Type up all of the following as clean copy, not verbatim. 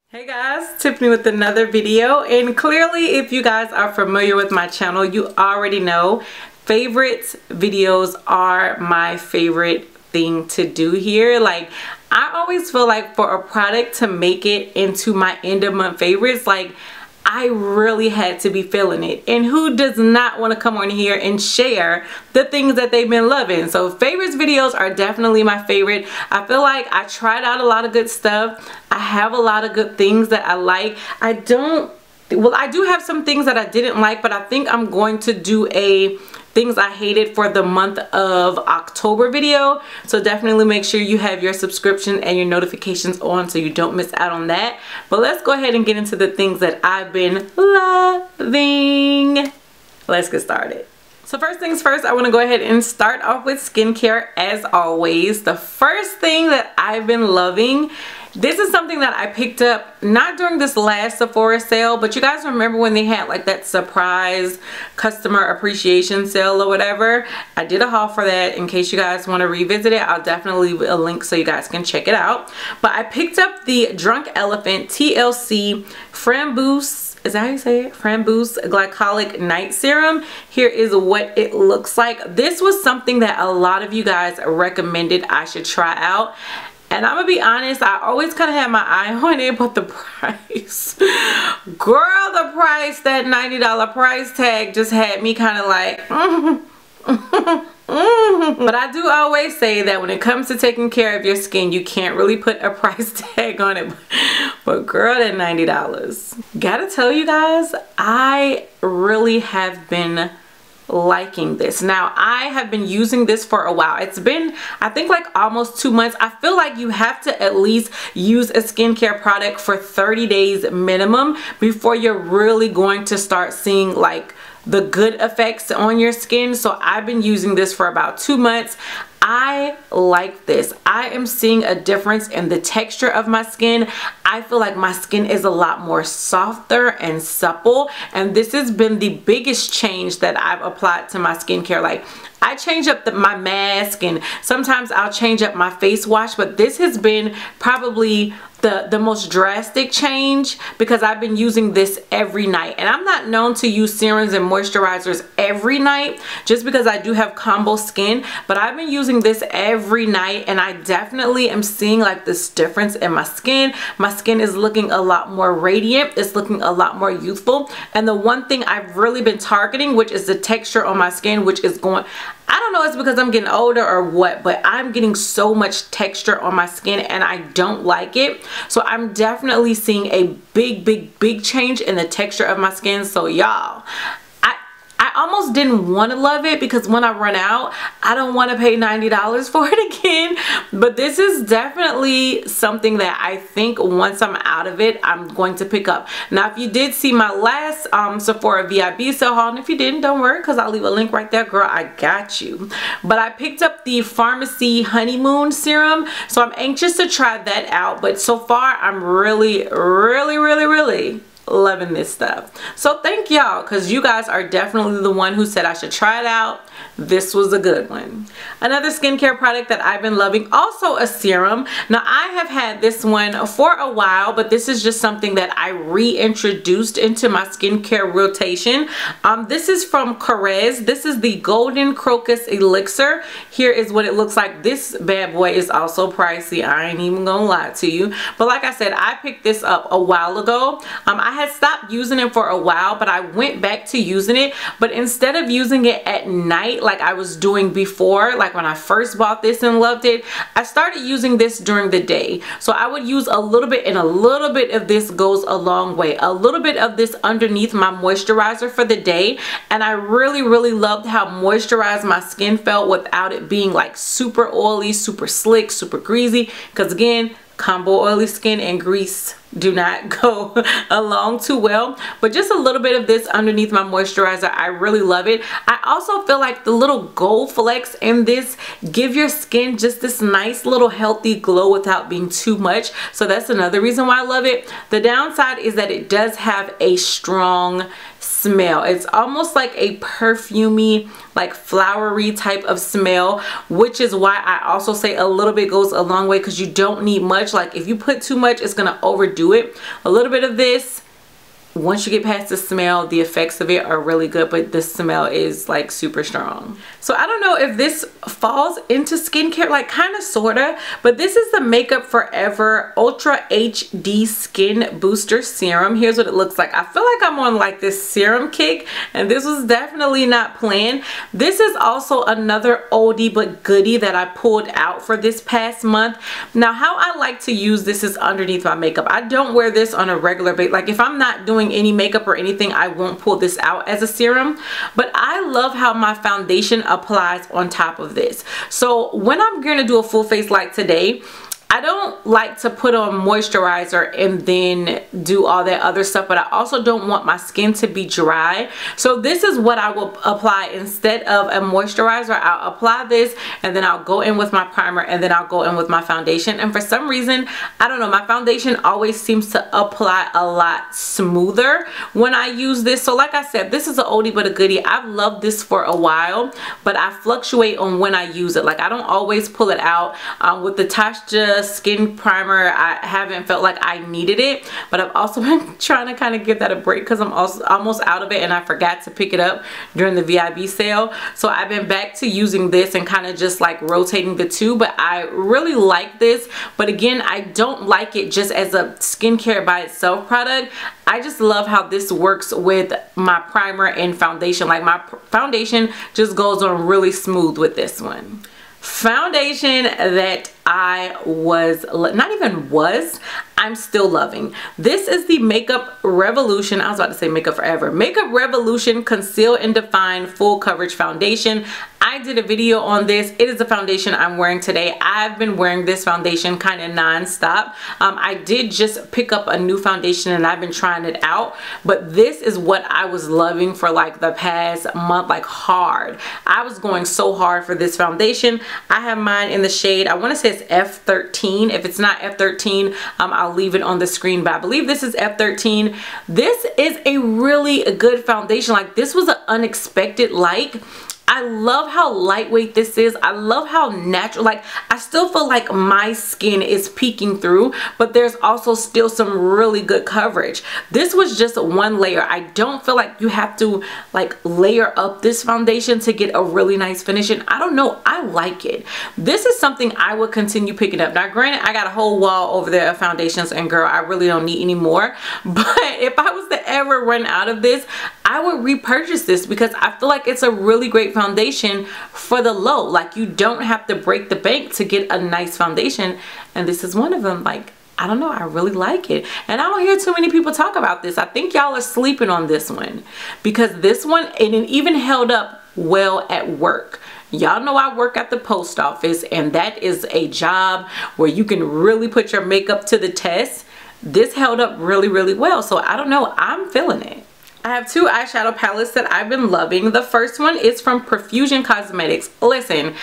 Hey guys, Tiffany with another video, and clearly if you guys are familiar with my channel, you already know favorites videos are my favorite thing to do here. Like, I always feel like for a product to make it into my end of month favorites, like, I really had to be feeling it. And who does not want to come on here and share the things that they've been loving? So favorites videos are definitely my favorite. I feel like I tried out a lot of good stuff. I have a lot of good things that I like. I do have some things that I didn't like, but I think I'm going to do a things I hated for the month of October video. So definitely make sure you have your subscription and your notifications on so you don't miss out on that. But let's go ahead and get into the things that I've been loving. Let's get started. So first things first, I want to go ahead and start off with skincare as always. The first thing that I've been loving, this is something that I picked up not during this last Sephora sale, but you guys remember when they had like that surprise customer appreciation sale or whatever. I did a haul for that. In case you guys want to revisit it, I'll definitely leave a link so you guys can check it out. But I picked up the Drunk Elephant TLC Framboos, is that how you say it? Framboos Glycolic Night Serum. Here is what it looks like. This was something that a lot of you guys recommended I should try out. And I'm gonna be honest, I always kind of had my eye on it, but the price, girl, the price, that $90 price tag just had me kind of like, But I do always say that when it comes to taking care of your skin, you can't really put a price tag on it. But girl, that $90. Gotta tell you guys, I really have been liking this. Now, I have been using this for a while. It's been, I think, like almost 2 months. I feel like you have to at least use a skincare product for 30 days minimum before you're really going to start seeing like the good effects on your skin. So I've been using this for about 2 months. I like this. I am seeing a difference in the texture of my skin. I feel like my skin is a lot more softer and supple, and this has been the biggest change that I've applied to my skincare. Like, I change up my mask and sometimes I'll change up my face wash, but this has been probably the most drastic change because I've been using this every night. And I'm not known to use serums and moisturizers every night just because I do have combo skin, but I've been using this every night and I definitely am seeing like this difference in my skin. My skin is looking a lot more radiant. It's looking a lot more youthful. And the one thing I've really been targeting, which is the texture on my skin, which is going, I don't know, it's because I'm getting older or what, but I'm getting so much texture on my skin and I don't like it. So I'm definitely seeing a big change in the texture of my skin. So y'all, I almost didn't want to love it because when I run out, I don't want to pay $90 for it again. But this is definitely something that I think once I'm out of it, I'm going to pick up. Now, if you did see my last Sephora VIB sale haul, and if you didn't, don't worry because I'll leave a link right there, girl. I got you. But I picked up the Pharmacy Honeymoon Serum, so I'm anxious to try that out. But so far, I'm really loving this stuff. So thank y'all, because you guys are definitely the one who said I should try it out. This was a good one. Another skincare product that I've been loving, also a serum. Now, I have had this one for a while, but this is just something that I reintroduced into my skincare rotation. This is from Carez. This is the Golden Crocus Elixir. Here is what it looks like. This bad boy is also pricey. I ain't even gonna lie to you. But like I said, I picked this up a while ago. I had stopped using it for a while, but I went back to using it. But instead of using it at night like I was doing before, like when I first bought this and loved it, I started using this during the day. So I would use a little bit, and a little bit of this goes a long way. A little bit of this underneath my moisturizer for the day, and I really loved how moisturized my skin felt without it being like super oily, super slick, super greasy, because again, combo oily skin and grease do not go along too well. But just a little bit of this underneath my moisturizer, I really love it. I also feel like the little gold flecks in this give your skin just this nice little healthy glow without being too much. So that's another reason why I love it. The downside is that it does have a strong smell. It's almost like a perfumey, like flowery type of smell, which is why I also say a little bit goes a long way, because you don't need much. Like if you put too much, it's gonna overdo it. A little bit of this, once you get past the smell, the effects of it are really good, but the smell is like super strong. So I don't know if this falls into skincare, like kind of sorta, but this is the Makeup Forever Ultra HD Skin Booster Serum. Here's what it looks like. I feel like I'm on like this serum kick, and this was definitely not planned. This is also another oldie but goodie that I pulled out for this past month. Now how I like to use this is underneath my makeup. I don't wear this on a regular basis. Like if I'm not doing any makeup or anything, I won't pull this out as a serum, but I love how my foundation applies on top of this. So when I'm gonna do a full face like today, I don't like to put on moisturizer and then do all that other stuff, but I also don't want my skin to be dry. So this is what I will apply instead of a moisturizer. I'll apply this, and then I'll go in with my primer, and then I'll go in with my foundation. And for some reason, I don't know, my foundation always seems to apply a lot smoother when I use this. So like I said, this is an oldie but a goodie. I've loved this for a while, but I fluctuate on when I use it. Like I don't always pull it out. With the Touche skin primer, I haven't felt like I needed it, but I've also been trying to kind of give that a break because I'm also almost out of it, and I forgot to pick it up during the VIB sale. So I've been back to using this and kind of just like rotating the two, but I really like this. But again, I don't like it just as a skincare by itself product. I just love how this works with my primer and foundation. Like my foundation just goes on really smooth with this one. Foundation that I'm still loving. This is the Makeup Revolution, I was about to say Makeup Forever, Makeup Revolution Conceal and Define Full Coverage Foundation. I did a video on this. It is the foundation I'm wearing today. I've been wearing this foundation kind of non-stop. I did just pick up a new foundation and I've been trying it out, but this is what I was loving for like the past month, like hard. I was going so hard for this foundation. I have mine in the shade, I want to say it's F13. If it's not F13, I'll leave it on the screen, but I believe this is F13. This is a really good foundation. Like this was an unexpected like. I love how lightweight this is. I love how natural, like I still feel like my skin is peeking through, but there's also still some really good coverage. This was just one layer. I don't feel like you have to like layer up this foundation to get a really nice finish, and I don't know, I like it. This is something I would continue picking up. Now granted, I got a whole wall over there of foundations, and girl, I really don't need any more, but if I was to ever run out of this, I would repurchase this because I feel like it's a really great foundation for the low. Like you don't have to break the bank to get a nice foundation, and this is one of them. Like I don't know, I really like it, and I don't hear too many people talk about this. I think y'all are sleeping on this one because this one, and it even held up well at work. Y'all know I work at the post office, and that is a job where you can really put your makeup to the test. This held up really, really well, so I don't know, I'm feeling it. I have two eyeshadow palettes that I've been loving. The first one is from Perfusion Cosmetics. Listen,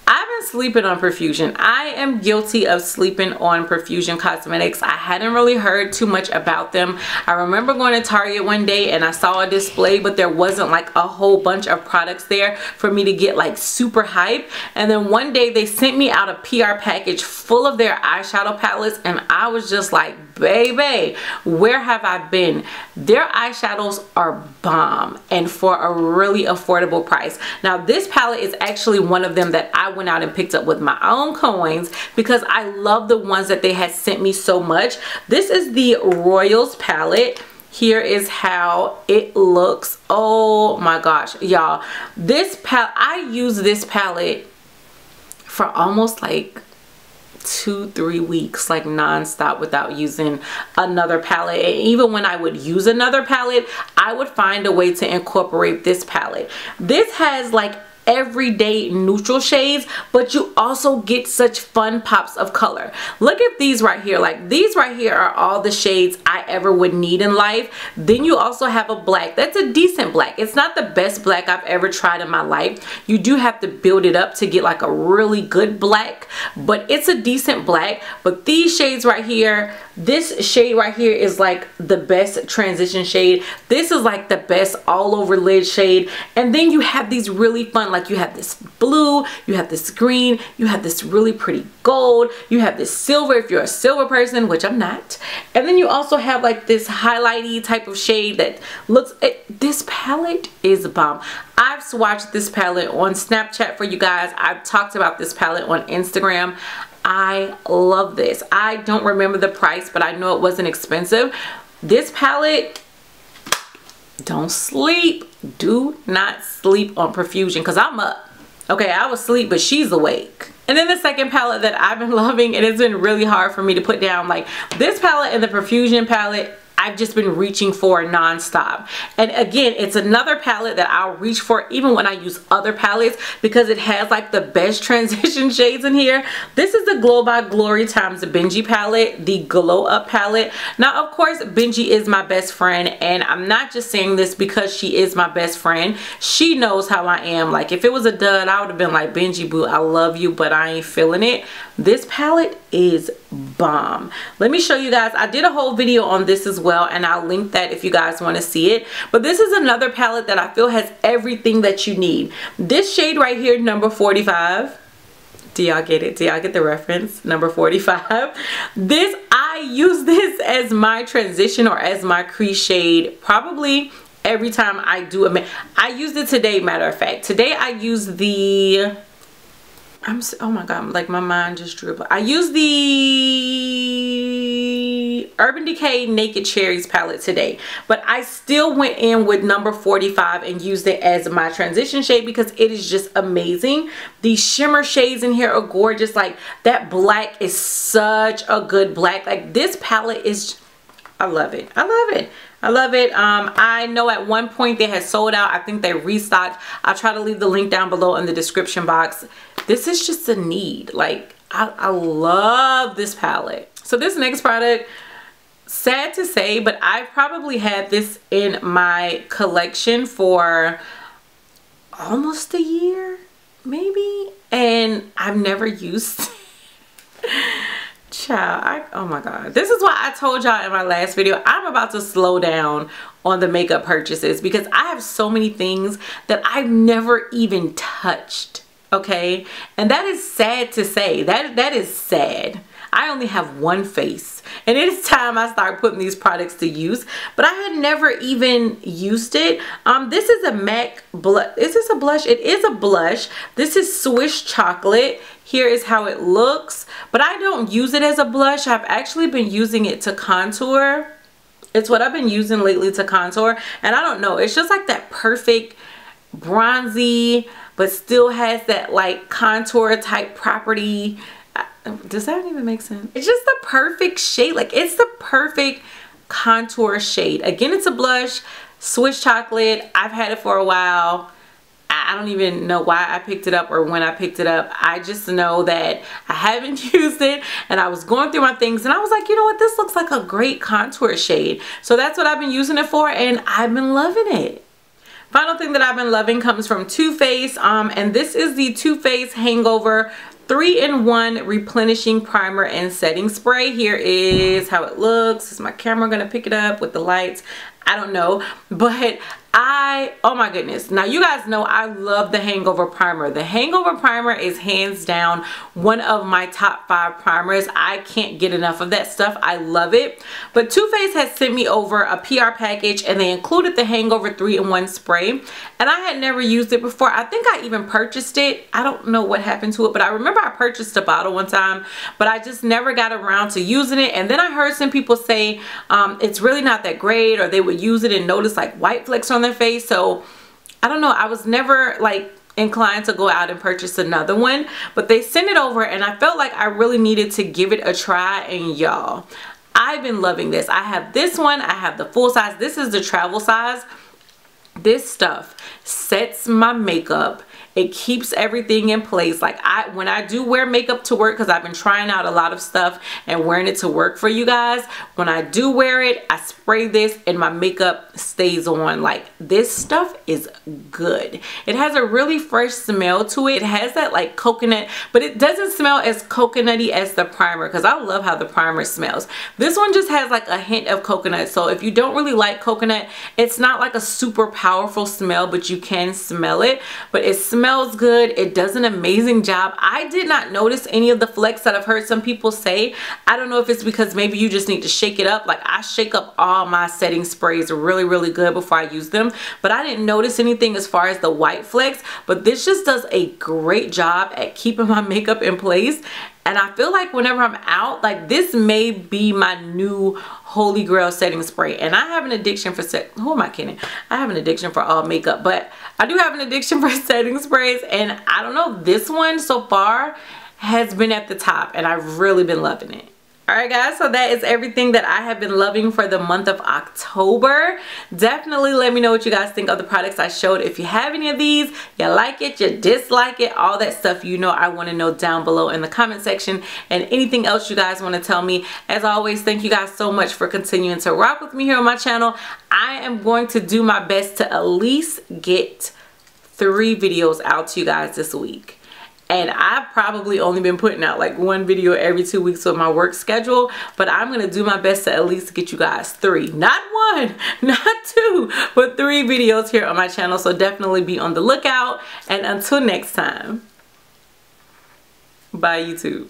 I've been sleeping on Perfusion. I am guilty of sleeping on Perfusion Cosmetics. I hadn't really heard too much about them. I remember going to Target one day and I saw a display, but there wasn't like a whole bunch of products there for me to get like super hype. And then one day they sent me out a PR package full of their eyeshadow palettes, and I was just like, baby, where have I been? Their eyeshadows are bomb, and for a really affordable price. Now this palette is actually one of them that I went out and picked up with my own coins because I love the ones that they had sent me so much. This is the Royals palette. Here is how it looks. Oh my gosh, y'all, this palette, I use this palette for almost like 2-3 weeks, like non-stop, without using another palette. And even when I would use another palette, I would find a way to incorporate this palette. This has like everyday neutral shades, but you also get such fun pops of color. Look at these right here. Like these right here are all the shades I ever would need in life. Then you also have a black. That's a decent black. It's not the best black I've ever tried in my life. You do have to build it up to get like a really good black, but it's a decent black. But these shades right here, This shade right here is like the best transition shade. This is like the best all over lid shade. And then you have these really fun, like you have this blue, you have this green, you have this really pretty gold, you have this silver if you're a silver person, which I'm not. And then you also have like this highlighty type of shade that looks, this palette is bomb. I've swatched this palette on Snapchat for you guys. I've talked about this palette on Instagram. I love this. I don't remember the price, but I know it wasn't expensive. This palette, don't sleep. Do not sleep on Perfusion, because I'm up. Okay, I was asleep, but she's awake. And then the second palette that I've been loving, and it's been really hard for me to put down, like this palette and the Perfusion palette, I've just been reaching for nonstop. And again, it's another palette that I'll reach for even when I use other palettes, because it has like the best transition shades in here. This is the Glow by Glory times the Benji palette, the Glow Up palette. Now, of course, Benji is my best friend, and I'm not just saying this because she is my best friend. She knows how I am. Like, if it was a dud, I would have been like, Benji boo, I love you, but I ain't feeling it. This palette is bomb. Let me show you guys. I did a whole video on this as well, and I'll link that if you guys want to see it. But this is another palette that I feel has everything that you need. This shade right here, number 45. Do y'all get it? Do y'all get the reference? Number 45. This, I use this as my transition or as my crease shade probably every time I do a I used it today, matter of fact. Today I used the oh my god, like my mind just drew. I used the Urban Decay Naked Cherries palette today, but I still went in with number 45 and used it as my transition shade because it is just amazing. These shimmer shades in here are gorgeous. Like, that black is such a good black. Like, this palette is, I love it. I love it. I love it. I know at one point they had sold out. I think they restocked. I'll try to leave the link down below in the description box. This is just a need. Like, I love this palette. So this next product, sad to say, but I've probably had this in my collection for almost a year, maybe, and I've never used it. Child, oh my god, this is why I told y'all in my last video I'm about to slow down on the makeup purchases, because I have so many things that I've never even touched. Okay, and that is sad to say. That is sad. I only have one face, and it is time I start putting these products to use, but I had never even used it. This is a MAC blush. Is this a blush? It is a blush. This is Swiss Chocolate. Here is how it looks, but I don't use it as a blush. I've actually been using it to contour. It's what I've been using lately to contour, and I don't know, it's just like that perfect bronzy, but still has that like contour type property. Does that even make sense? It's just the perfect shade. Like, it's the perfect contour shade. Again, it's a blush, Swiss Chocolate. I've had it for a while. I don't even know why I picked it up or when I picked it up. I just know that I haven't used it, and I was going through my things and I was like, you know what, this looks like a great contour shade. So that's what I've been using it for, and I've been loving it. Final thing that I've been loving comes from Too Faced, and this is the Too Faced Hangover 3-in-1 replenishing primer and setting spray. Here is how it looks. Is my camera gonna pick it up with the lights? I don't know, but oh my goodness. Now, you guys know I love the Hangover primer. The Hangover primer is hands down one of my top 5 primers. I can't get enough of that stuff. I love it. But Too Faced has sent me over a PR package, and they included the Hangover 3-in-1 spray, and I had never used it before. I think I even purchased it. I don't know what happened to it, but I remember I purchased a bottle one time, but I just never got around to using it. And then I heard some people say it's really not that great, or they would use it and notice like white flecks on their face. So I don't know, I was never like inclined to go out and purchase another one, but they sent it over and I felt like I really needed to give it a try. And y'all, I've been loving this. I have this one, I have the full size, this is the travel size. This stuff sets my makeup It keeps everything in place. Like when I do wear makeup to work, because I've been trying out a lot of stuff and wearing it to work for you guys, when I do wear it, I spray this and my makeup stays on. Like this stuff is good. It has a really fresh smell to it. It has that like coconut, but it doesn't smell as coconutty as the primer, because I love how the primer smells. This one just has like a hint of coconut. So if you don't really like coconut, it's not like a super powerful smell, but you can smell it. But it smells good. It does an amazing job. I did not notice any of the flecks that I've heard some people say. I don't know if it's because maybe you just need to shake it up. Like I shake up all my setting sprays really good before I use them, but I didn't notice anything as far as the white flecks. But this just does a great job at keeping my makeup in place. And I feel like whenever I'm out, like this may be my new holy grail setting spray. And I have an addiction for who am I kidding? I have an addiction for all makeup, but I do have an addiction for setting sprays. And I don't know, this one so far has been at the top and I've really been loving it. Alright guys, so that is everything that I have been loving for the month of October. Definitely let me know what you guys think of the products I showed. If you have any of these, you like it, you dislike it, all that stuff, you know I want to know down below in the comment section. And anything else you guys want to tell me. As always, thank you guys so much for continuing to rock with me here on my channel. I am going to do my best to at least get 3 videos out to you guys this week. And I've probably only been putting out like 1 video every 2 weeks with my work schedule. But I'm going to do my best to at least get you guys 3. Not 1, not 2, but 3 videos here on my channel. So definitely be on the lookout. And until next time, bye YouTube.